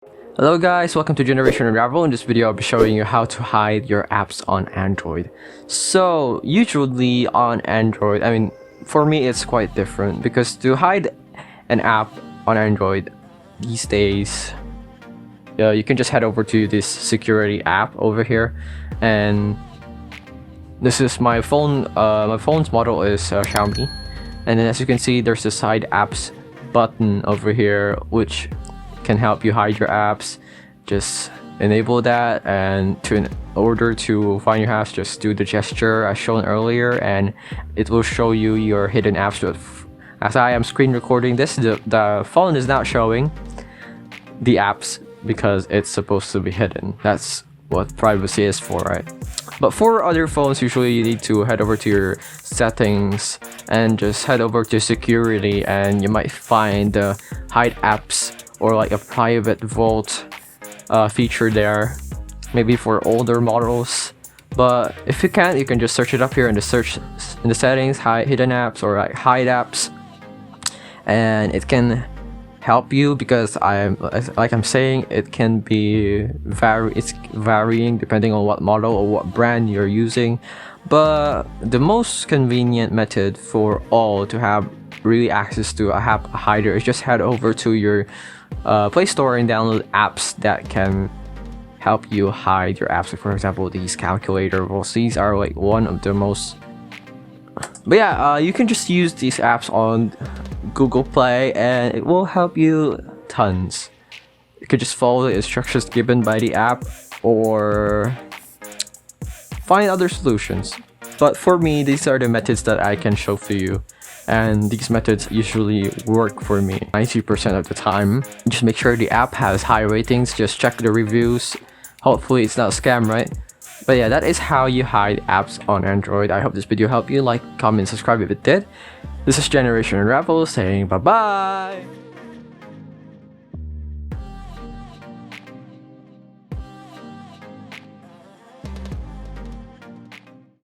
Hello guys, welcome to Generation Unravel. In this video, I'll be showing you how to hide your apps on Android. So usually on Android, for me it's quite different because to hide an app on Android these days, you can just head over to this security app over here, and this is my phone. My phone's model is Xiaomi, and then as you can see, there's the side apps button over here, which can help you hide your apps. Just enable that, and in order to find your apps, just do the gesture as shown earlier, and it will show you your hidden apps. As I am screen recording this, the phone is not showing the apps because it's supposed to be hidden. That's what privacy is for, right? But for other phones, usually you need to head over to your settings and just head over to security, and you might find the hide apps or like a private vault feature there, maybe for older models. But if you can't, you can just search it up here in the settings, hide hidden apps or like hide apps, and it can help you because I'm saying, it can be it's varying depending on what model or what brand you're using. But the most convenient method for all to have really access to a app hider is just head over to your Play Store and download apps that can help you hide your apps. For example, these calculator rules, these are like one of the most. But yeah, you can just use these apps on Google Play and it will help you tons. You could just follow the instructions given by the app or find other solutions. But for me, these are the methods that I can show to you, and these methods usually work for me 90% of the time. Just make sure the app has high ratings, just check the reviews. Hopefully it's not a scam, right? But yeah, that is how you hide apps on Android. I hope this video helped you. Like, comment, subscribe if it did. This is Generation Unravel saying bye bye.